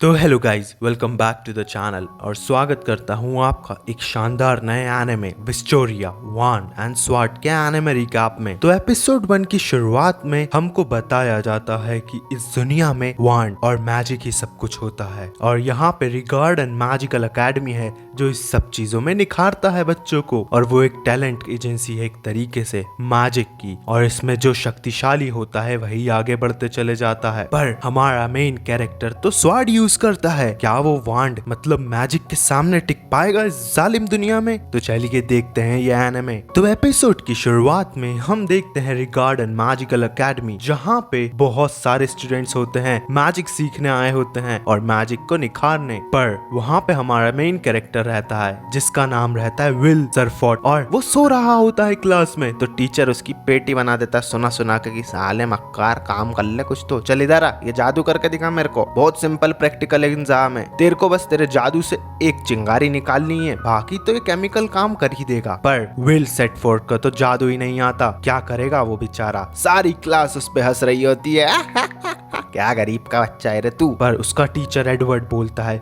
तो hello guys, welcome back to the channel और स्वागत करता हूँ आपका एक शानदार नए anime Wistoria wand and sword के एनिमे रिकैप में। तो एपिसोड 1 की शुरुआत में हमको बताया जाता है कि इस दुनिया में वान और मैजिक ही सब कुछ होता है और यहाँ पे रिगार्ड एंड मैजिकल एकेडमी है जो इस सब चीजों में निखारता है बच्चों को। और वो एक टैलेंट एजेंसी है एक तरीके से मैजिक की, और इसमें जो शक्तिशाली होता है वही आगे बढ़ते चले जाता है। पर हमारा मेन कैरेक्टर तो स्वॉर्ड यूज करता है। क्या वो वांड मतलब मैजिक के सामने टिक पाएगा इस जालिम दुनिया में? तो चलिए देखते हैं ये एनिमे। तो एपिसोड की शुरुआत में हम देखते हैं रिगार्ड एंड मैजिकल एकेडमी, जहाँ पे बहुत सारे स्टूडेंट्स होते हैं, मैजिक सीखने आए होते हैं और मैजिक को निखारने। पर वहाँ पे हमारा मेन कैरेक्टर रहता है जिसका नाम रहता है विल सरफोर्ड, और वो सो रहा होता है क्लास में। तो टीचर उसकी पेटी बना देता है सुना सुना के कि साले मक्कार काम कर ले कुछ तो, चल इधर आ, ये जादू करके दिखा मेरे को, बहुत सिंपल प्रैक्टिकल एग्जाम है, तेरे को बस तेरे जादू से एक चिंगारी निकालनी है, बाकी तो ये केमिकल काम कर ही देगा। पर विल सेटफोर्ड का तो जादू ही नहीं आता, क्या करेगा वो बेचारा। सारी क्लास उस पे हंस रही होती है क्या गरीब का बच्चा है रे तू। पर उसका टीचर एडवर्ड बोलता है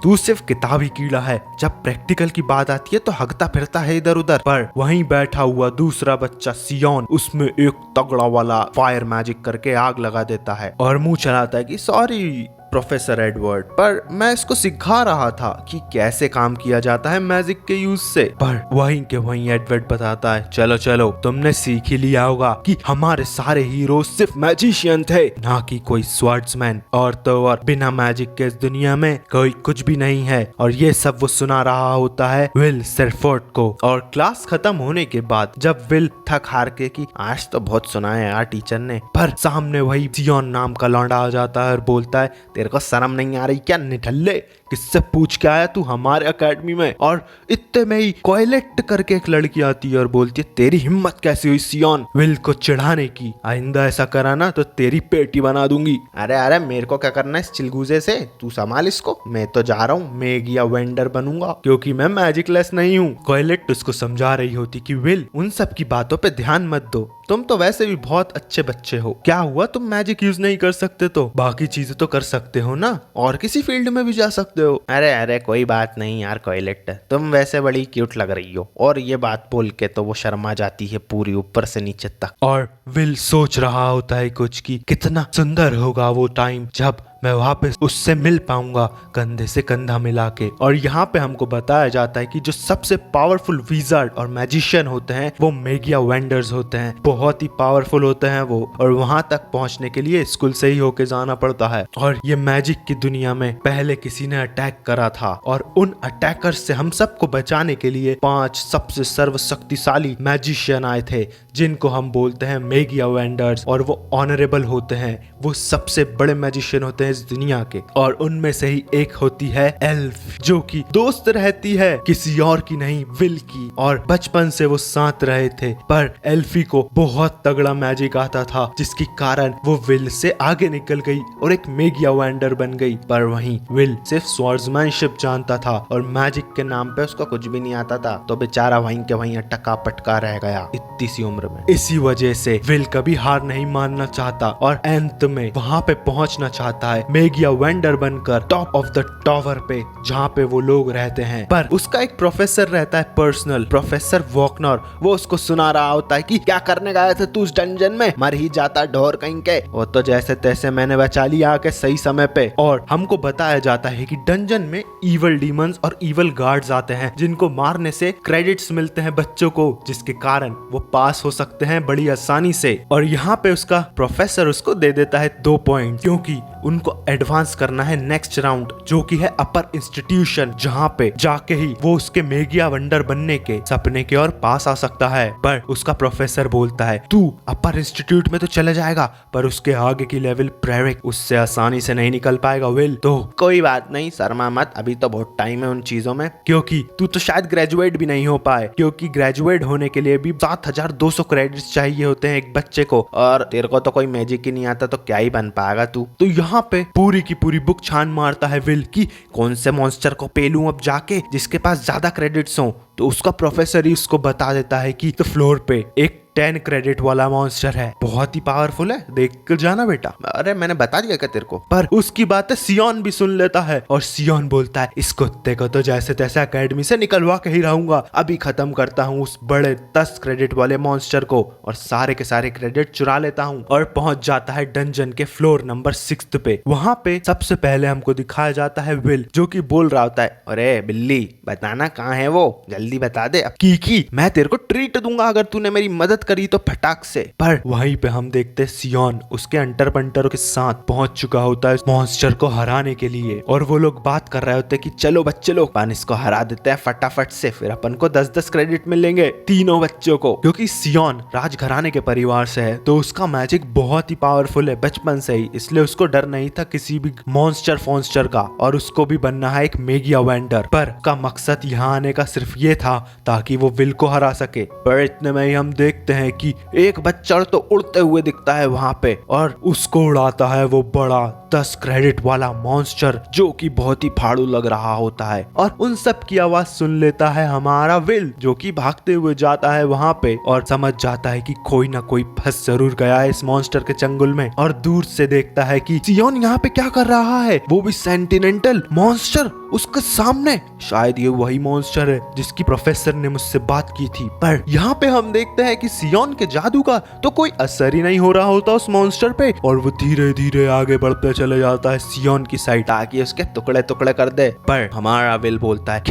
तू सिर्फ किताबी कीड़ा है, जब प्रैक्टिकल की बात आती है तो हगता फिरता है इधर उधर। पर वहीं बैठा हुआ दूसरा बच्चा सियोन उसमें एक तगड़ा वाला फायर मैजिक करके आग लगा देता है और मुंह चलाता है कि सॉरी प्रोफेसर एडवर्ड, पर मैं इसको सिखा रहा था कि कैसे काम किया जाता है मैजिक के यूज से। पर वहीं के वहीं एडवर्ड बताता है चलो चलो तुमने सीख ही लिया होगा कि हमारे सारे हीरो सिर्फ मैजिशियन थे, ना कि कोई स्वॉर्ड्समैन, और तो और बिना मैजिक के इस दुनिया में कोई कुछ भी नहीं है। और ये सब वो सुना रहा होता है विल सेटफोर्ड को। और क्लास खत्म होने के बाद जब विल थक हार के कि आज तो बहुत सुना है यार टीचर ने, पर सामने वही सियोन नाम का लौंडा आ जाता है और बोलता है तेरे को शर्म नहीं आ रही क्या निठल्ले, किससे पूछ के आया तू हमारे एकेडमी में? और इतने में ही कोयलेट करके एक लड़की आती है और बोलती है तेरी हिम्मत कैसी हुई सियोन विल को चिढ़ाने की, आइंदा ऐसा करा ना तो तेरी पेटी बना दूंगी। अरे अरे मेरे को क्या करना है इस चिलगूजे से, तू संभाल इसको, मैं तो जा रहा हूँ मेगिया वेंडर बनूंगा क्योंकि मैं मैजिकलेस नहीं हूँ। कोयलेट उसको समझा रही होती कि विल उन सब की बातों पे ध्यान मत दो, तुम तो वैसे भी बहुत अच्छे बच्चे हो, क्या हुआ तुम मैजिक यूज नहीं कर सकते तो बाकी चीजें तो कर सकते हो ना, और किसी फील्ड में भी जा सकते हो। अरे अरे कोई बात नहीं यार कोयलेट, तुम वैसे बड़ी क्यूट लग रही हो। और ये बात बोल के तो वो शर्मा जाती है पूरी ऊपर से नीचे तक। और विल सोच रहा होता है कुछ कि कितना सुंदर होगा वो टाइम जब मैं वापस उससे मिल पाऊंगा कंधे से कंधा मिला के। और यहाँ पे हमको बताया जाता है कि जो सबसे पावरफुल विजार्ड और मैजिशियन होते हैं वो मेगिया वेंडर्स होते हैं, बहुत ही पावरफुल होते हैं वो, और वहां तक पहुंचने के लिए स्कूल से ही होके जाना पड़ता है। और ये मैजिक की दुनिया में पहले किसी ने अटैक करा था और उन अटैकर्स से हम सबको बचाने के लिए 5 सबसे सर्वशक्तिशाली मैजिशियन आए थे जिनको हम बोलते हैं मेगिया वेंडर्स, और वो ऑनरेबल होते हैं, वो सबसे बड़े मैजिशियन होते हैं इस दुनिया के। और उनमें से ही एक होती है एल्फ जो कि दोस्त रहती है किसी और की नहीं विल की, और बचपन से वो साथ रहे थे। पर एल्फी को बहुत तगड़ा मैजिक आता था जिसके कारण वो विल से आगे निकल गई और एक मेगिया वेंडर बन गई। पर वहीं विल सिर्फ स्वॉर्ड्समैनशिप जानता था और मैजिक के नाम पे उसको कुछ भी नहीं आता था, तो बेचारा वहीं के वहीं अटका पटका रह गया इतनी सी उम्र में। इसी वजह से विल कभी हार नहीं मानना चाहता और अंत में वहां पे पहुंचना चाहता है मेगिया वेंडर बनकर टॉप ऑफ द टावर पे जहाँ पे वो लोग रहते हैं। पर उसका एक प्रोफेसर रहता है पर्सनल, प्रोफेसर वॉकनर, वो उसको सुना रहा होता है कि क्या करने गए थे तू उस डंजन में, मर ही जाता ढोर कहीं के, वो तो जैसे तैसे मैंने बचा लिया आके सही समय पे। और हमको बताया जाता है कि डंजन में इवल डीमंस और इवल गार्ड्स आते हैं जिनको मारने से क्रेडिट्स मिलते हैं बच्चों को, जिसके कारण वो पास हो सकते हैं बड़ी आसानी से। और यहाँ पे उसका प्रोफेसर उसको दे देता है 2 पॉइंट क्योंकि उनको एडवांस करना है नेक्स्ट राउंड जो कि है अपर इंस्टीट्यूशन, जहाँ पे जाके ही वो उसके मेगिया वंडर बनने के सपने की ओर पास आ सकता है। पर उसका प्रोफेसर बोलता है तू अपर इंस्टीट्यूट में तो चले जाएगा पर उसके आगे की लेवल प्रेरिक उससे आसानी से नहीं निकल पाएगा विल, तो कोई बात नहीं शर्मा मत, अभी तो बहुत टाइम है उन चीजों में, क्योंकि तू तो शायद ग्रेजुएट भी नहीं हो पाए, क्योंकि ग्रेजुएट होने के लिए भी 7200 क्रेडिट्स चाहिए होते हैं एक बच्चे को, और तेरे को तो कोई मैजिक ही नहीं आता तो क्या ही बन पाएगा तू। तो यहाँ पे पूरी की पूरी बुक छान मारता है विल कि कौन से मॉन्स्टर को पेलूं अब जाके जिसके पास ज्यादा क्रेडिट्स हो। तो उसका प्रोफेसर ही उसको बता देता है कि तो फ्लोर पे एक 10 क्रेडिट वाला मॉन्स्टर है, बहुत ही पावरफुल है, देख कर जाना बेटा। अरे मैंने बता दिया क्या तेरे को। पर उसकी बातें सियोन भी सुन लेता है और सियोन बोलता है इस कुत्ते को तो जैसे तैसे एकेडमी से निकलवा के ही रहूंगा, अभी खत्म करता हूँ उस बड़े 10 क्रेडिट वाले मॉन्स्टर को और सारे के सारे क्रेडिट चुरा लेता हूँ। और पहुंच जाता है डंजन के फ्लोर नंबर 6 पे। वहां पे सबसे पहले हमको दिखाया जाता है विल, जो कि बोल रहा होता है अरे बिल्ली बताना कहाँ है वो, जल्दी बता दे। अब की मैं तेरे को ट्रीट दूंगा अगर तूने मेरी मदद करी तो फटाक से। पर वहीं पे हम देखते हैं सियोन उसके अंटर पंटरों के साथ पहुंच चुका होता है मॉन्स्टर को हराने के लिए और वो लोग बात कर रहे होते हैं कि चलो बच्चे लोग अपन इसको हरा देते हैं फटाफट से, फिर अपन को 10-10 क्रेडिट मिलेंगे तीनों बच्चों को। क्योंकि सियोन राजघराने के परिवार से है तो उसका मैजिक बहुत ही पावरफुल है बचपन से ही, इसलिए उसको डर नहीं था किसी भी मॉन्स्टर का और उसको भी बनना है एक मेगा वेंडर। पर का मकसद यहाँ आने का सिर्फ ये था ताकि वो विल को हरा सके। पर इतने में ही हम देखते हैं कि एक बच्चा तो उड़ते हुए दिखता है वहां पे और उसको उड़ाता है वो बड़ा 10 क्रेडिट वाला मॉन्स्टर जो कि बहुत ही फाड़ू लग रहा होता है। और उन सब की आवाज सुन लेता है हमारा विल, जो कि भागते हुए जाता है वहां पे और समझ जाता है कि कोई ना कोई फंस जरूर गया है इस मॉन्स्टर के चंगुल में। और दूर से देखता है कि सियोन यहाँ पे क्या कर रहा है, वो भी सेंटिनेंटल मॉन्स्टर उसके सामने। शायद ये वही मॉन्स्टर है जिसकी प्रोफेसर ने मुझसे बात की थी। पर यहाँ पे हम देखते हैं कि सियोन के जादू का तो कोई असर ही नहीं हो रहा होता उस मॉन्स्टर पे और वो धीरे धीरे आगे बढ़ते चले जाता है सियोन की साइड ताकि उसके टुकड़े टुकड़े कर दे। पर हमारा विल बोलता है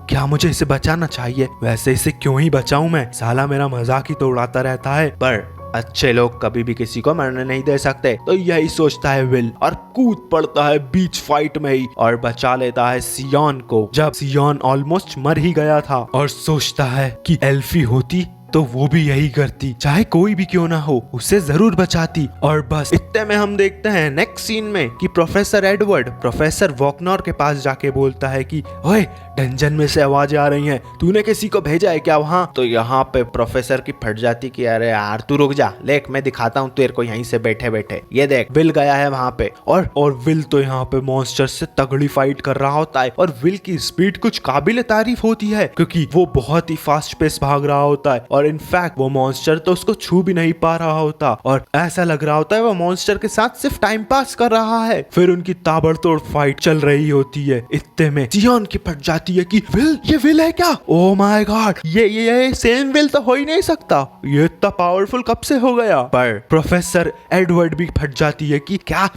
क्या मुझे इसे बचाना चाहिए, वैसे इसे क्यों ही बचाऊं मैं, साला मेरा मजाक ही तो उड़ाता रहता है। पर अच्छे लोग कभी भी किसी को मरने नहीं दे सकते, तो यही सोचता है विल और कूद पड़ता है बीच फाइट में ही और बचा लेता है सियोन को जब सियोन ऑलमोस्ट मर ही गया था। और सोचता है कि एल्फी होती तो वो भी यही करती, चाहे कोई भी क्यों ना हो उसे जरूर बचाती। और बस इतने में हम देखते हैं नेक्स्ट सीन में कि प्रोफेसर एडवर्ड प्रोफेसर वॉकनर के पास जाके बोलता है कि ओए डंजन में से आवाजें आ रही हैं, तूने किसी को भेजा है क्या वहाँ। तो यहाँ पे प्रोफेसर की फट जाती कि अरे यार तू रुक जा, लेक मैं दिखाता हूँ तेरे को यहीं से बैठे बैठे, ये देख विल गया है वहाँ पे। और विल तो यहाँ पे मॉन्स्टर से तगड़ी फाइट कर रहा होता है और विल की स्पीड कुछ काबिल तारीफ होती है क्योंकि वो बहुत ही फास्ट पेस भाग रहा होता है और इनफैक्ट वो मॉन्स्टर तो उसको छू भी नहीं पा रहा होता और ऐसा लग रहा होता है वो मॉन्स्टर के साथ सिर्फ टाइम पास कर रहा है। फिर उनकी ताबड़तोड़ फाइट चल रही होती है। इतने में सियोन की फट जाती है कि विल, ये विल है क्या, ओह माय गॉड, ये सेम विल तो हो ही नहीं सकता, ये इतना पावरफुल कब से हो गया। पर प्रोफेसर एडवर्ड भी फट जाती है कि क्या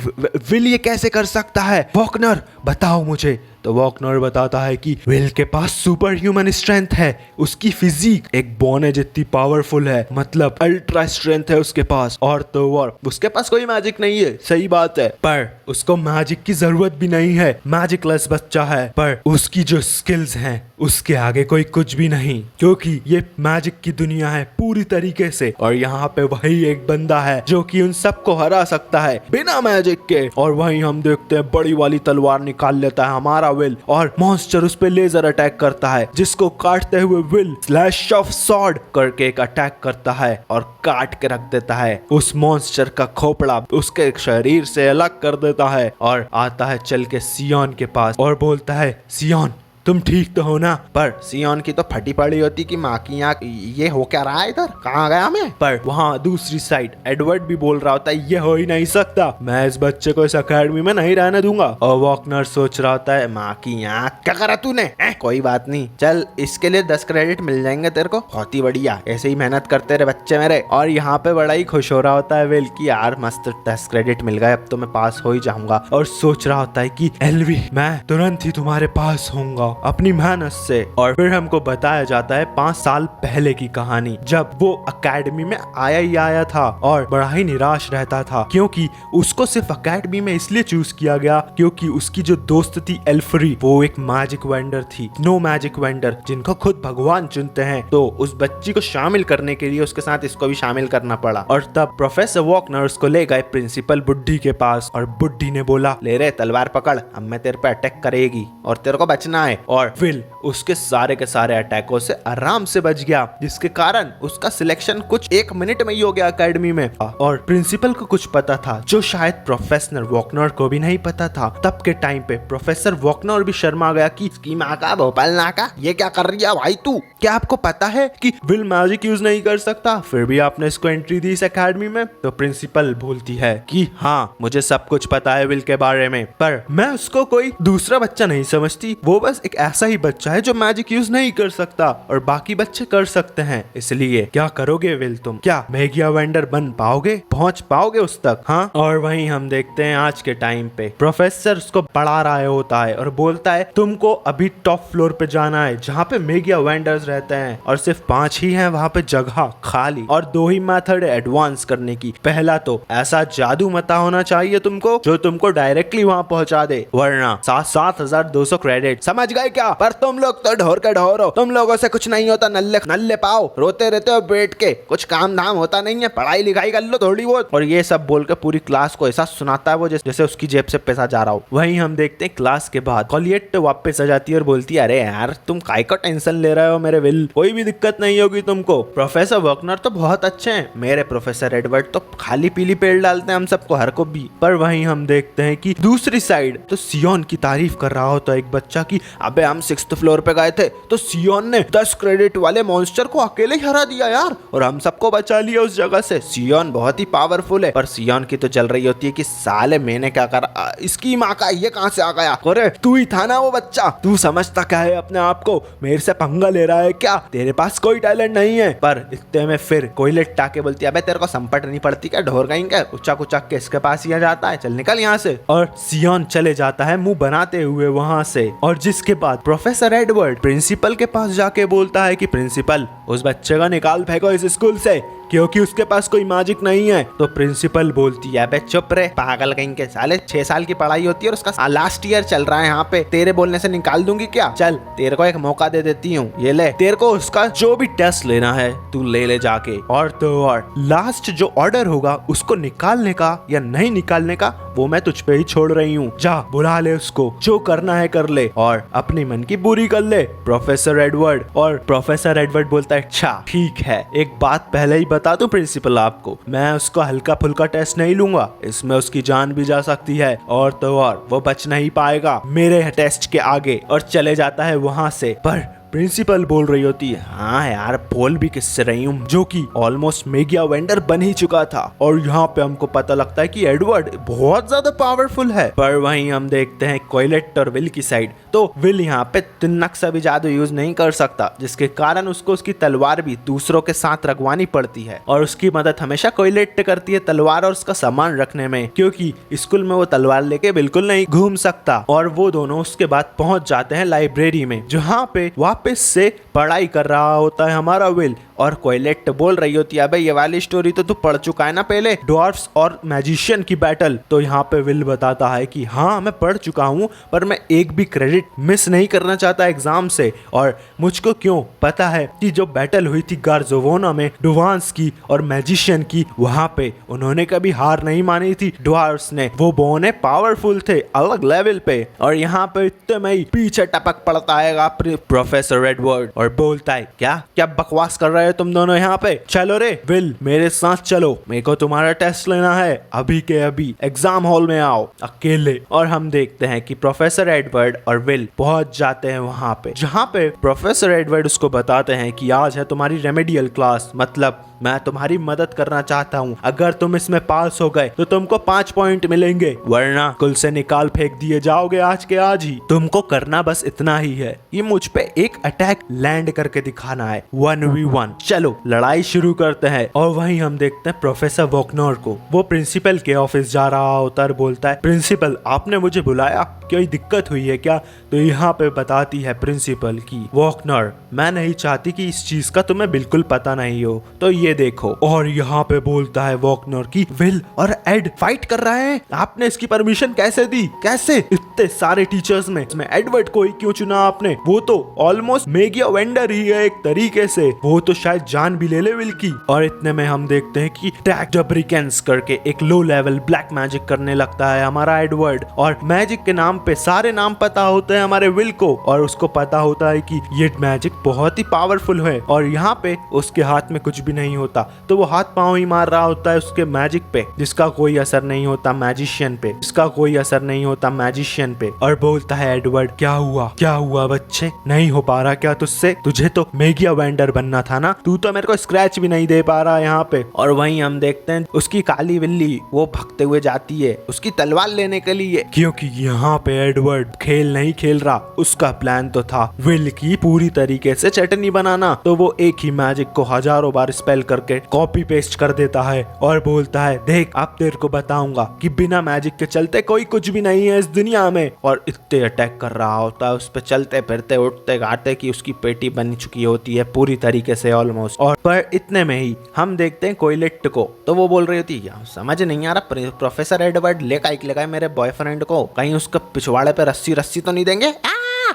विल ये कैसे कर सकता है, वॉकनर बताओ मुझे। तो वॉकनर बताता है कि विल के पास सुपर ह्यूमन स्ट्रेंथ है, उसकी फिजिक एक बोने जितनी पावरफुल है, मतलब अल्ट्रा स्ट्रेंथ है उसके पास। और तो और उसके पास कोई मैजिक नहीं है, सही बात है, पर उसको मैजिक की जरूरत भी नहीं है, मैजिकलेस बच्चा है। पर उसकी जो स्किल्स हैं उसके आगे कोई कुछ भी नहीं, क्योंकि ये मैजिक की दुनिया है पूरी तरीके से। और यहाँ पे वही एक बंदा है जो कि उन सबको हरा सकता है बिना मैजिक के। और वहीं हम देखते हैं बड़ी वाली तलवार निकाल लेता है हमारा विल और मॉन्स्टर उस पे लेजर अटैक करता है, जिसको काटते हुए विल स्लैश ऑफ सॉर्ड करके एक अटैक करता है और काट के रख देता है उस मॉन्स्टर का खोपड़ा, उसके शरीर से अलग कर देता है। और आता है चल के सियोन के पास और बोलता है सियोन तुम ठीक तो हो ना। पर सियोन की तो फटी पड़ी होती कि माँ की आँख, ये हो क्या रहा है इधर, कहाँ गया मैं। पर वहाँ दूसरी साइड एडवर्ड भी बोल रहा होता है ये हो ही नहीं सकता, मैं इस बच्चे को इस अकेडमी में नहीं रहने दूंगा। और वॉकनर सोच रहा होता है माँ की आँख क्या करा तूने, कोई बात नहीं, चल इसके लिए 10 क्रेडिट मिल जाएंगे तेरे को, बहुत ही बढ़िया, ऐसे ही मेहनत करते रहे बच्चे मेरे। और यहाँ पे बड़ा ही खुश हो रहा होता है विल की यार मस्त 10 क्रेडिट मिल गए, अब तो मैं पास हो ही जाऊंगा। और सोच रहा होता है कि एल्वी मैं तुरंत ही तुम्हारे पास होऊंगा अपनी मेहनत से। और फिर हमको बताया जाता है 5 साल पहले की कहानी, जब वो अकेडमी में आया ही आया था और बड़ा ही निराश रहता था क्योंकि उसको सिर्फ अकेडमी में इसलिए चूज किया गया क्योंकि उसकी जो दोस्त थी एल्फ्री वो एक मैजिक वेंडर थी, नो मैजिक वेंडर जिनको खुद भगवान चुनते हैं। तो उस बच्ची को शामिल करने के लिए उसके साथ इसको भी शामिल करना पड़ा। और तब प्रोफेसर वॉकनर उसको ले गए प्रिंसिपल बुड्ढी के पास और बुड्ढी ने बोला ले रे तलवार पकड़, अब मैं तेरे पे अटैक करेगी और तेरे को बचना है। और विल उसके सारे के सारे अटैकों से आराम से बच गया, जिसके कारण उसका सिलेक्शन कुछ 1 मिनट में ही हो गया एकेडमी में। और प्रिंसिपल को कुछ पता था जो शायद प्रोफेसर वॉकनर को भी नहीं पता था। तब के टाइम पे प्रोफेसर वॉकनर भी शर्मा गया कि इसकी माँ का भोपाल नाका, ये क्या कर रही है भाई तू? क्या आपको पता है कि विल मैजिक यूज नहीं कर सकता, फिर भी आपने इसको एंट्री दी इस एकेडमी में? तो प्रिंसिपल बोलती है कि हाँ मुझे सब कुछ पता है विल के बारे में, पर मैं उसको कोई दूसरा बच्चा नहीं समझती। वो बस एक ऐसा ही बच्चा है जो मैजिक यूज नहीं कर सकता और बाकी बच्चे कर सकते हैं। इसलिए क्या करोगे विल तुम? क्या मेगिया वेंडर बन पाओगे? पहुंच पाओगे उस तक? हाँ। और वहीं हम देखते हैं आज के टाइम पे प्रोफेसर उसको पढ़ा रहा होता है और बोलता है तुमको अभी टॉप फ्लोर पे जाना है जहाँ पे मेगिया वेंडर्स रहते हैं, और सिर्फ 5 ही हैं वहाँ पे जगह खाली, और 2 ही मेथड है एडवांस करने की। पहला तो ऐसा जादू मता होना चाहिए तुमको जो तुमको डायरेक्टली वहाँ पहुँचा दे, वरना 7,200 क्रेडिट। समझ गए क्या? पर तुम लोग तो ढोर के ढोर हो, तुम लोगों से कुछ नहीं होता, नल्ले नल्ले पाओ, रोते रहते हो बैठ के, कुछ काम धाम होता नहीं है, पढ़ाई लिखाई कर लो थोड़ी बहुत। और ये सब बोल के पूरी क्लास को ऐसा सुनाता है वो जैसे उसकी जेब से पैसा जा रहा हो। वहीं हम देखते हैं क्लास के बाद कॉलिएट वापस आ जाती है और बोलती है अरे यार तुम काय का टेंशन ले रहे हो मेरे विल, कोई भी दिक्कत नहीं होगी तुमको। प्रोफेसर वॉकनर तो बहुत अच्छे हैं, मेरे प्रोफेसर एडवर्ड तो खाली पीली पेड़ डालते हैं हम सबको, हर को भी। पर वहीं हम देखते हैं कि दूसरी साइड तो सियोन की तारीफ कर रहा होता है एक बच्चा की, अबे हम 6th फ्लोर पे गए थे तो सियोन ने 10 क्रेडिट वाले मॉन्स्टर को अकेले ही हरा दिया यार, और हम सबको बचा लिया उस जगह से। सियोन बहुत ही पावरफुल है। पर सियोन की तो चल रही होती है कि साले मैंने क्या करा, इसकी माँ का ये कहां से आ गया? अरे तू ही था ना वो बच्चा, तू समझता क्या है अपने आप को, मेरे से पंगा ले रहा है क्या? तेरे पास कोई टैलेंट नहीं है। पर इतने में फिर कोयलेट टाके बोलती है अबे तेरे को संपट नहीं पड़ती क्या, ढोर गई क्या? उच्चा के इसके पास ही आ जाता है, चल निकल यहाँ से। और सियोन चले जाता है मुंह बनाते हुए वहां से, और जिसके बाद प्रोफेसर एडवर्ड प्रिंसिपल के पास जाके बोलता है कि प्रिंसिपल उस बच्चे का निकाल फेंको इस स्कूल से, क्योंकि उसके पास कोई मैजिक नहीं है। तो प्रिंसिपल बोलती है अबे चुप रहे पागल कहीं के साले, 6 साल की पढ़ाई होती है और उसका लास्ट ईयर चल रहा है यहाँ पे, तेरे बोलने से निकाल दूंगी क्या? चल तेरे को एक मौका दे देती हूँ, ये ले, तेरे को उसका जो भी टेस्ट लेना है तू ले ले जाके, और तो और लास्ट जो ऑर्डर होगा उसको निकालने का या नहीं निकालने का वो मैं तुझ पे ही छोड़ रही हूँ, जा बुला ले उसको, जो करना है कर ले और अपनी मन की पूरी कर ले प्रोफेसर एडवर्ड। और प्रोफेसर एडवर्ड बोलता है अच्छा ठीक है, एक बात पहले ही बता दूं प्रिंसिपल आपको, मैं उसको हल्का फुल्का टेस्ट नहीं लूंगा, इसमें उसकी जान भी जा सकती है, और तो और वो बच नहीं पाएगा मेरे टेस्ट के आगे, और चले जाता है वहां से। पर प्रिंसिपल बोल रही होती है हाँ यार बोल भी किससे रही हूँ, जो कि ऑलमोस्ट मेगिया वेंडर बन ही चुका था, और यहाँ पे हमको पता लगता है कि एडवर्ड बहुत ज्यादा पावरफुल है। पर वहीं हम देखते हैं कोयलेट और विल की साइड, तो विल यहाँ पे तिनक सा भी जादू यूज नहीं कर सकता, जिसके कारण उसको उसकी तलवार भी दूसरों के साथ रखवानी पड़ती है, और उसकी मदद हमेशा कोयलेट करती है तलवार और उसका सामान रखने में, क्योंकि स्कूल में वो तलवार लेके बिल्कुल नहीं घूम सकता। और वो दोनों उसके बाद पहुंच जाते हैं लाइब्रेरी में, जहाँ पे वापस से पढ़ाई कर रहा होता है हमारा विल, और कोयलेट बोल रही होती है अबे ये वाली स्टोरी तो तू पढ़ चुका है ना पहले, ड्वार्फ्स और मैजिशियन की बैटल। तो यहाँ पे विल बताता है कि हाँ मैं पढ़ चुका हूँ, पर मैं एक भी क्रेडिट मिस नहीं करना चाहता एग्जाम से, और मुझको क्यों पता है कि जो बैटल हुई थी गार्जोवोना में ड्वार्फ्स की और मैजिशियन की, वहाँ पे उन्होंने कभी हार नहीं मानी थी ड्वार्फ्स ने, वो बोने पावरफुल थे अलग लेवल पे। और यहाँ पे इतने में ही पीछे टपक पड़ता है प्रोफेसर एडवर्ड और बोलता है क्या क्या बकवास कर रहे हो तुम दोनों यहाँ पे, चलो रे विल मेरे साथ चलो, मेरे को तुम्हारा टेस्ट लेना है, अभी के अभी एग्जाम हॉल में आओ अकेले। और हम देखते हैं कि प्रोफेसर एडवर्ड और विल पहुंच जाते हैं वहां पे, जहां पे प्रोफेसर एडवर्ड उसको बताते हैं कि आज है तुम्हारी रेमेडियल क्लास, मतलब मैं तुम्हारी मदद करना चाहता हूँ, अगर तुम इसमें पास हो गए तो तुमको 5 पॉइंट मिलेंगे, वरना कुल से निकाल फेंक दिए जाओगे आज के आज ही। तुमको करना बस इतना ही है, ये मुझ पे एक अटैक लैंड करके दिखाना है 1v1। चलो लड़ाई शुरू करते हैं। और वहीं हम देखते हैं प्रोफेसर वॉकनर को, वो प्रिंसिपल के ऑफिस जा रहा होता है, बोलता है प्रिंसिपल आपने मुझे बुलाया, कोई दिक्कत हुई है क्या? तो यहाँ पे बताती है प्रिंसिपल की वॉकनर मैं नहीं चाहती कि इस चीज का तुम्हें बिल्कुल पता नहीं हो, तो ये ये देखो। और यहाँ पे बोलता है वॉकनर की विल और एड फाइट कर रहे हैं, आपने इसकी परमिशन कैसे दी, कैसे? इतने सारे टीचर्स में इसमें एडवर्ड को ही क्यों चुना आपने? वो तो ऑलमोस्ट मेगिया वेंडर ही है एक तरीके से, वो तो शायद जान भी ले विल की। और इतने में हम देखते हैं कि टैक जब्रिकेंस करके एक लो लेवल ब्लैक मैजिक करने लगता है हमारा एडवर्ड, और मैजिक के नाम पे सारे नाम पता होते हैं हमारे विल को, और उसको पता होता है कि ये मैजिक बहुत ही पावरफुल है और यहाँ पे उसके हाथ में कुछ भी नहीं होता, तो वो हाथ पांव ही मार रहा होता है उसके मैजिक पे, जिसका कोई असर नहीं होता मैजिशियन पे, जिसका कोई असर नहीं होता मैजिशियन पे। और बोलता है एडवर्ड, क्या हुआ बच्चे, नहीं हो पा रहा क्या तुझसे? तुझे तो मेगिया वेंडर बनना था ना, तू तो मेरे को स्क्रैच भी नहीं दे पा रहा यहाँ पे। और वहीं हम देखते हैं उसकी काली बिल्ली वो भागते हुए जाती है उसकी तलवार लेने के लिए, क्योंकि यहाँ पे एडवर्ड खेल नहीं खेल रहा, उसका प्लान तो था विल की पूरी तरीके से चटनी बनाना। तो वो एक ही मैजिक को हजारों बार स्पेल करके कॉपी पेस्ट कर देता है और बोलता है, देख अब तेरे को बताऊंगा कि बिना मैजिक के चलते कोई कुछ भी नहीं है इस दुनिया में। और इतने अटैक कर रहा होता है उस पे, चलते फिरते उठते गाते कि उसकी पेटी बन चुकी होती है पूरी तरीके से ऑलमोस्ट। और पर इतने में ही हम देखते हैं कोयलेट को, तो वो बोल रही होती है, समझ नहीं आ रहा प्रोफेसर एडवर्ड ले काइक लगाए मेरे बॉयफ्रेंड को, कहीं उसका पिछवाड़े पे रस्सी तो नहीं देंगे?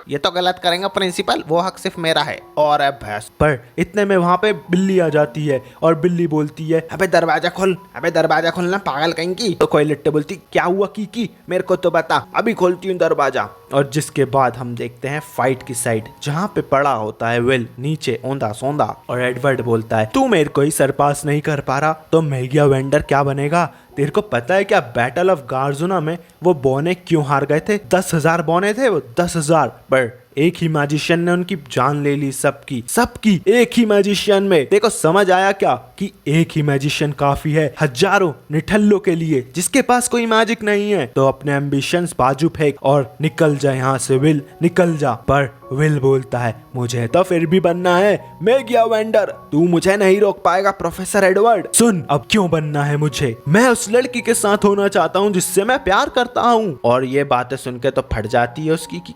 ये तो गलत करेंगे प्रिंसिपल, वो हक सिर्फ मेरा है। और भैंस पर इतने में वहां पे बिल्ली आ जाती है और बिल्ली बोलती है, अबे दरवाजा खोलना पागल कहीं की। तो कोयलेट बोलती, क्या हुआ की मेरे को तो बता, अभी खोलती हूँ दरवाजा। और जिसके बाद हम देखते हैं फाइट की साइड, जहाँ पे पड़ा होता है विल नीचे औंधा सौंधा, और एडवर्ड बोलता है, तू मेरे को ही सरपास नहीं कर पा रहा तो मेगिया वेंडर क्या बनेगा? तेरे को पता है क्या बैटल ऑफ गार्जुना में वो बौने क्यों हार गए थे? 10,000 बौने थे वो, 10,000, पर एक ही मैजिशियन ने उनकी जान ले ली, सबकी एक ही मैजिशियन में। देखो समझ आया क्या कि एक ही मैजिशियन काफी है हजारों निठल्लों के लिए जिसके पास कोई मैजिक नहीं है। तो अपने एम्बिशंस बाजू फेंक और निकल जा यहाँ से विल, निकल जा। पर विल बोलता है, मुझे तो फिर भी बनना है मेगिया वेंडर, तू मुझे नहीं रोक पाएगा प्रोफेसर एडवर्ड। सुन, अब क्यों बनना है मुझे, मैं उस लड़की के साथ होना चाहता हूँ जिससे मैं प्यार करता हूँ। और ये बातें सुन के तो फट जाती है उसकी कि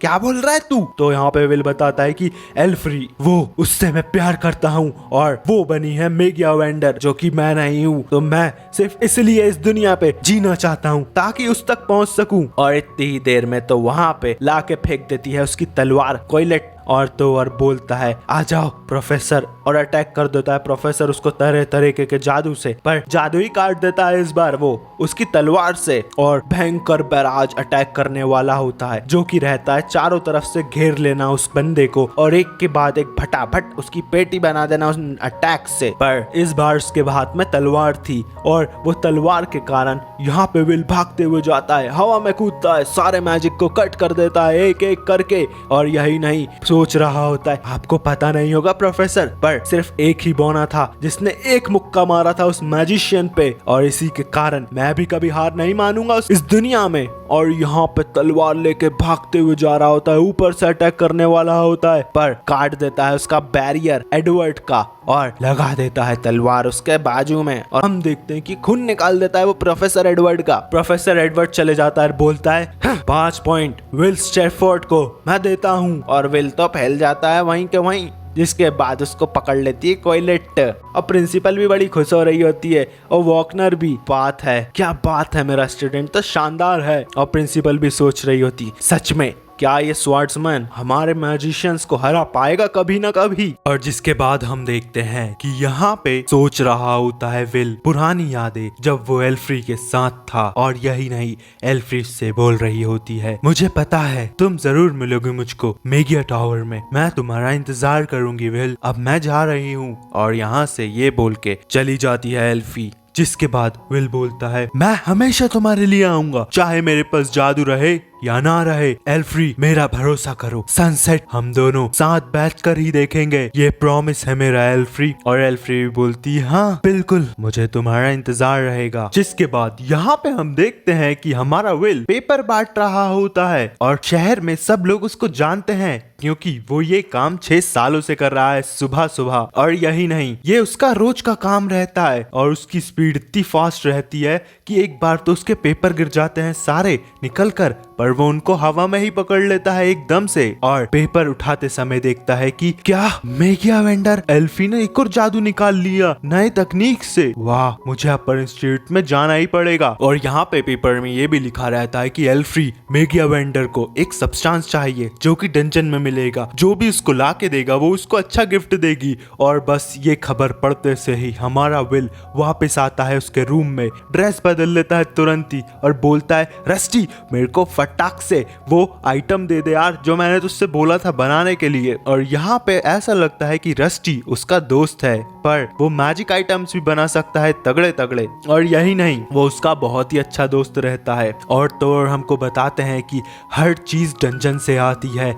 क्या बोल रहा है तू? तो यहाँ पे विल बताता है कि एल्फ्री, वो उससे मैं प्यार करता हूँ और वो बनी है मेगिया वेंडर, जो कि मैं नहीं हूँ। तो मैं सिर्फ इसलिए इस दुनिया पे जीना चाहता हूँ ताकि उस तक पहुँच सकूं। और इतनी ही देर में तो वहाँ पे लाके फेंक देती है उसकी तलवार कोयलेट, और बोलता है, आ जाओ प्रोफेसर, और अटैक कर देता है प्रोफेसर उसको तरह तरीके के जादू से। पर जादू ही काट देता है इस बार वो उसकी तलवार से, और भयंकर बैराज अटैक करने वाला होता है जो कि रहता है चारों तरफ से घेर लेना उस बंदे को और एक के बाद एक फटाफट उसकी पेटी बना देना उस अटैक से। पर इस बार उसके हाथ में तलवार थी और वो तलवार के कारण यहाँ पे विल भागते हुए जाता है, हवा में कूदता है, सारे मैजिक को कट कर देता है एक एक करके। और यही नहीं, सोच रहा होता है, आपको पता नहीं होगा प्रोफेसर, पर सिर्फ एक ही बौना था जिसने एक मुक्का मारा था उस मैजिशियन पे, और इसी के कारण मैं भी कभी हार नहीं मानूंगा इस दुनिया में। और यहाँ पे तलवार लेके भागते हुए जा रहा होता है, ऊपर से अटैक करने वाला होता है, पर काट देता है उसका बैरियर एडवर्ड का और लगा देता है तलवार उसके बाजू में। और हम देखते हैं कि खून निकाल देता है वो प्रोफेसर एडवर्ड का। प्रोफेसर एडवर्ड चले जाता है, बोलता है, 5 पॉइंट विल स्टैफोर्ड को मैं देता हूँ। और विल तो फैल जाता है वहीं के वहीं, जिसके बाद उसको पकड़ लेती है कोयलेट। और प्रिंसिपल भी बड़ी खुश हो रही होती है और वॉकनर भी, बात है, क्या बात है, मेरा स्टूडेंट तो शानदार है। और प्रिंसिपल भी सोच रही होती, सच में क्या ये स्वार्ड्समैन हमारे मैजिशियंस को हरा पाएगा कभी ना कभी। और जिसके बाद हम देखते हैं कि यहाँ पे सोच रहा होता है विल पुरानी यादें जब वो एल्फ्री के साथ था। और यही नहीं, एल्फ्री से बोल रही होती है, मुझे पता है तुम जरूर मिलोगे मुझको मेगिया टावर में, मैं तुम्हारा इंतजार करूंगी विल, अब मैं जा रही हूँ। और यहाँ से ये बोल के चली जाती है एल्फ्री। जिसके बाद विल बोलता है, मैं हमेशा तुम्हारे लिए आऊंगा, चाहे मेरे पास जादू रहे या ना रहे। एल्फ्री, मेरा भरोसा करो, सनसेट हम दोनों साथ बैठकर ही देखेंगे, ये प्रॉमिस है मेरा एल्फ्री। और एल्फ्री भी बोलती, हाँ बिल्कुल, मुझे तुम्हारा इंतजार रहेगा। जिसके बाद यहाँ पे हम देखते हैं कि हमारा विल पेपर बांट रहा होता है और शहर में सब लोग उसको जानते हैं क्योंकि वो ये काम 6 सालों से कर रहा है सुबह सुबह। और यही नहीं, ये उसका रोज का काम रहता है और उसकी स्पीड इतनी फास्ट रहती है कि एक बार तो उसके पेपर गिर जाते हैं सारे निकल कर पर वो उनको हवा में ही पकड़ लेता है एकदम से और पेपर उठाते समय देखता है कि क्या मेगिया वेंडर एल्फी ने एक और जादू निकाल लिया नए तकनीक से। वाह, मुझे अपर इंस्टीट्यूट में जाना ही पड़ेगा। और यहाँ पे पेपर में ये भी लिखा रहता है कि एल्फ्री मेगिया वेंडर को एक सब्सटेंस चाहिए जो कि डंजन में मिलेगा, जो भी उसको ला के देगा वो उसको अच्छा गिफ्ट देगी। और बस ये खबर पढ़ते से ही हमारा विल वापस आता है उसके रूम में, ड्रेस बदल लेता है तुरंत ही और बोलता है रस्टी मेरे को फटाक से वो आइटम दे दे यार जो मैंने तुझसे बोला था बनाने के लिए। और यहाँ पे ऐसा लगता है कि रस्टी उसका दोस्त है पर वो मैजिक आइटम्स भी बना सकता है तगड़े तगड़े। और यही नहीं, वो उसका बहुत ही अच्छा दोस्त रहता है। और तो और हमको बताते हैं कि हर चीज डंजन से आती है,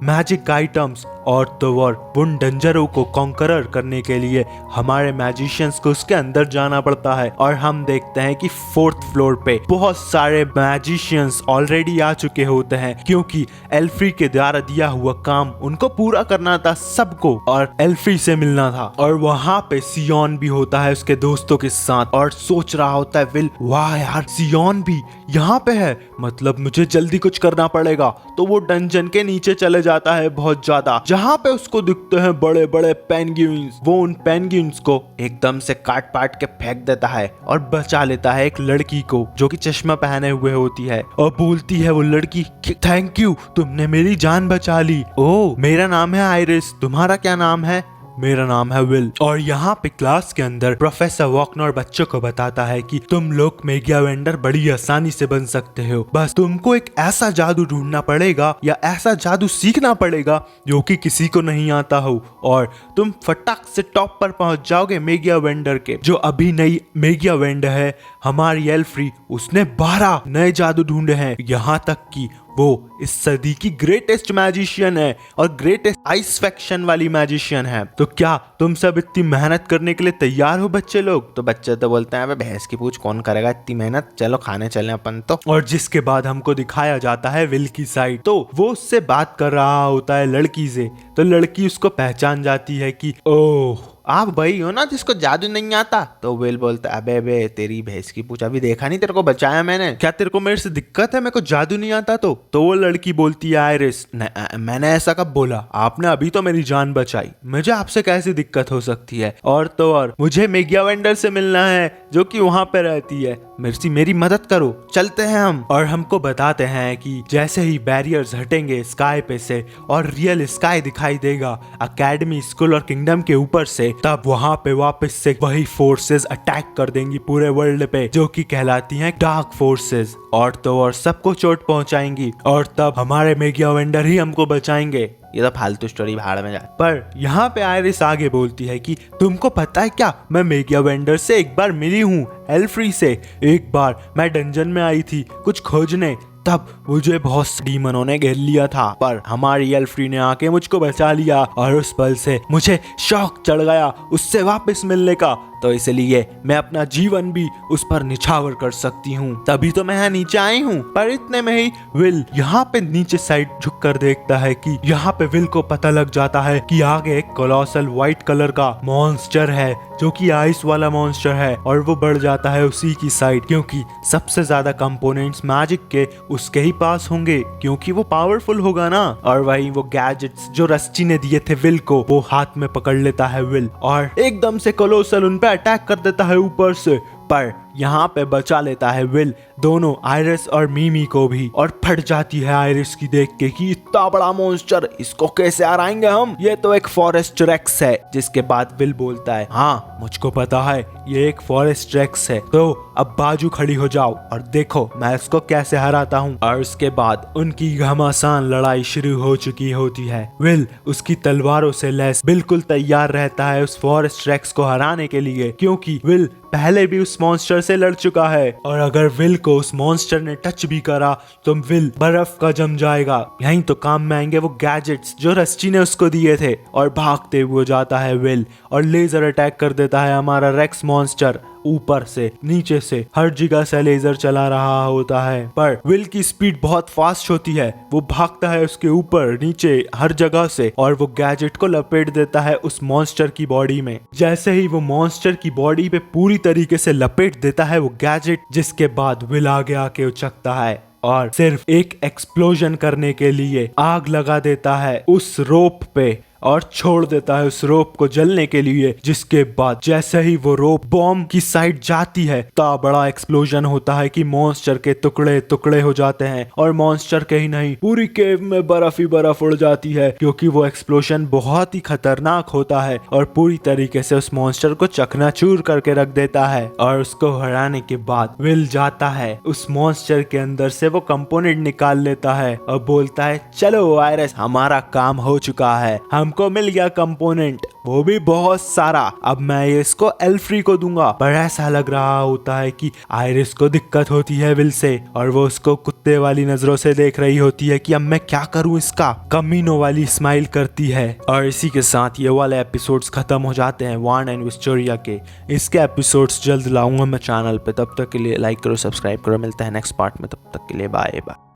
मैजिक आइटम्स। और तो और उन डंजरों को कॉन्करर करने के लिए हमारे मैजिशियंस को उसके अंदर जाना पड़ता है। और हम देखते हैं कि 4th फ्लोर पे बहुत सारे मैजिशियंस ऑलरेडी आ चुके होते हैं क्योंकि एल्फ्री के द्वारा दिया हुआ काम उनको पूरा करना था सबको और एल्फ्री से मिलना था। और वहां पे सियोन भी होता है उसके दोस्तों के साथ और सोच रहा होता है विल, वाह यार सियोन भी यहाँ पे है, मतलब मुझे जल्दी कुछ करना पड़ेगा। तो वो डंजन के नीचे चले जाता है बहुत ज्यादा, जहाँ पे उसको दिखते हैं बड़े बड़े पेंगुइन्स। वो उन पेंगुइन्स को एकदम से काट पाट के फेंक देता है और बचा लेता है एक लड़की को जो कि चश्मा पहने हुए होती है। और बोलती है वो लड़की, थैंक यू, तुमने मेरी जान बचा ली। ओह, मेरा नाम है आइरिस, तुम्हारा क्या नाम है? मेरा नाम है विल। और यहाँ पे क्लास के अंदर प्रोफेसर वॉकनर बच्चों को बताता है कि तुम लोग मेगिया वेंडर बड़ी आसानी से बन सकते हो, बस तुमको एक ऐसा जादू ढूंढना पड़ेगा या ऐसा जादू सीखना पड़ेगा जो कि किसी को नहीं आता हो और तुम फटाक से टॉप पर पहुंच जाओगे मेगिया वेंडर के। जो अभी नई मेगिया वेंडर है हमारी एल्फ्री, उसने 12 नए जादू ढूंढे हैं, यहाँ तक कि वो इस सदी की ग्रेटेस्ट मैजिशियन है और ग्रेटेस्ट आइस फैक्शन वाली मैजिशियन है। तो क्या तुम सब इतनी मेहनत करने के लिए तैयार हो बच्चे लोग? तो बच्चे तो बोलते हैं भैंस की पूछ, कौन करेगा इतनी मेहनत, चलो खाने चले अपन तो। और जिसके बाद हमको दिखाया जाता है विल की साइड, तो वो उससे बात कर रहा होता है लड़की से। तो लड़की उसको पहचान जाती है कि ओह आप वही हो ना जिसको जादू नहीं आता? तो विल बोलता है अबे तेरी भैंस की पूछ, अभी देखा नहीं तेरे को बचाया मैंने, क्या तेरे को मेरे से दिक्कत है, मेरे को जादू नहीं आता? तो वो लड़की बोलती है आइरिस, मैंने ऐसा कब बोला, आपने अभी तो मेरी जान बचाई, मुझे आपसे कैसी दिक्कत हो सकती है? और तो और मुझे मेगिया वेंडर से मिलना है जो कि वहां पे रहती है, मेरी मदद करो, चलते हैं हम। और हमको बताते हैं कि जैसे ही बैरियर्स हटेंगे स्काई पे से और रियल स्काई दिखाई देगा एकेडमी, स्कूल और किंगडम के ऊपर से, तब वहां पे वापस से वही फोर्सेस अटैक कर देंगी पूरे वर्ल्ड पे जो कि कहलाती हैं डार्क फोर्सेस। और तो और सबको चोट पहुंचाएंगी और तब हमारे मेगिया वेंडर ही हमको बचाएंगे। ये तो फालतू स्टोरी भाड़ में जा। पर यहाँ पे आइरिस आगे बोलती है कि तुमको पता है क्या, मैं मेगिया वेंडर से एक बार मिली हूँ, एल्फ्री से। एक बार मैं डंजन में आई थी कुछ खोजने, तब मुझे बहुत डीमनों ने घेर लिया था पर हमारी एल्फ्री ने आके मुझको बचा लिया और उस पल से मुझे शौक चढ़ गया उससे वापस मिलने का। तो इसलिए मैं अपना जीवन भी उस पर निछावर कर सकती हूँ, तभी तो मैं यहाँ नीचे आई हूँ। पर इतने में ही विल यहाँ पे नीचे साइड झुक कर देखता है कि यहाँ पे विल को पता लग जाता है कि आगे एक कोलोसल व्हाइट कलर का मॉन्स्टर है जो कि आइस वाला मॉन्स्टर है। और वो बढ़ जाता है उसी की साइड क्योंकि सबसे ज्यादा कंपोनेंट्स मैजिक के उसके ही पास होंगे क्योंकि वो पावरफुल होगा ना। और वही वो गैजेट्स जो रस्टी ने दिए थे विल को वो हाथ में पकड़ लेता है विल और एकदम से कोलोसल उन पे अटैक कर देता है ऊपर से। पर यहाँ पे बचा लेता है विल दोनों आइरिस और मीमी को भी। और फट जाती है आइरिस की देख के कि इतना बड़ा मॉन्स्टर, इसको कैसे हराएंगे हम, ये तो एक फॉरेस्ट रेक्स है। जिसके बाद विल बोलता है हाँ मुझको पता है ये एक फॉरेस्ट रेक्स है, तो अब बाजू खड़ी हो जाओ और देखो मैं इसको कैसे हराता हूँ। और उसके बाद उनकी घमासान लड़ाई शुरू हो चुकी होती है। विल उसकी तलवारों से लैस बिल्कुल तैयार रहता है उस फॉरेस्ट रेक्स को हराने के लिए क्योंकि विल पहले भी उस मॉन्स्टर से लड़ चुका है और अगर विल को उस मॉन्स्टर ने टच भी करा तो विल बर्फ का जम जाएगा। यहीं तो काम में आएंगे वो गैजेट्स जो रस्टी ने उसको दिए थे। और भागते हुए जाता है विल और लेजर अटैक कर देता है हमारा रेक्स मॉन्स्टर। ऊपर से नीचे से हर जगह से लेजर चला रहा होता है पर विल की स्पीड बहुत फास्ट होती है। वो भागता है उसके ऊपर नीचे हर जगह से और वो गैजेट को लपेट देता है उस मॉन्स्टर की बॉडी में। जैसे ही वो मॉन्स्टर की बॉडी पे पूरी तरीके से लपेट देता है वो गैजेट, जिसके बाद विल आगे आके उचकता है और सिर्फ एक एक्सप्लोजन करने के लिए आग लगा देता है उस रोप पे और छोड़ देता है उस रोप को जलने के लिए, जिसके बाद जैसे ही वो रोप बॉम्ब की साइड जाती है ता बड़ा एक्सप्लोजन होता है कि मॉन्स्टर के टुकड़े टुकड़े हो जाते हैं और मॉन्स्टर के ही नहीं पूरी केव में बर्फ ही बर्फ उड़ जाती है, क्योंकि वो एक्सप्लोजन बहुत ही खतरनाक होता है और पूरी तरीके से उस मॉन्स्टर को चकनाचूर करके रख देता है। और उसको हराने के बाद विल जाता है उस मॉन्स्टर के अंदर से वो कंपोनेंट निकाल लेता है और बोलता है चलो आयरस, हमारा काम हो चुका है, हमको मिल गया कंपोनेंट, वो भी बहुत सारा, अब मैं इसको एल्फ्री को दूंगा। पर ऐसा लग रहा होता है कि आयरिस को दिक्कत होती है विल से और वो उसको कुत्ते वाली नजरों से देख रही होती है कि अब मैं क्या करूं इसका। कमीनों वाली स्माइल करती है और इसी के साथ ये वाले एपिसोड्स खत्म हो जाते हैं वार्न एंड विस्टोरिया के। इसके एपिसोड्स जल्द लाऊंगा मैं चैनल पे, तब तक के लिए लाइक करो, सब्सक्राइब करो, मिलते हैं नेक्स्ट पार्ट में, तब तक के लिए बाय बाय।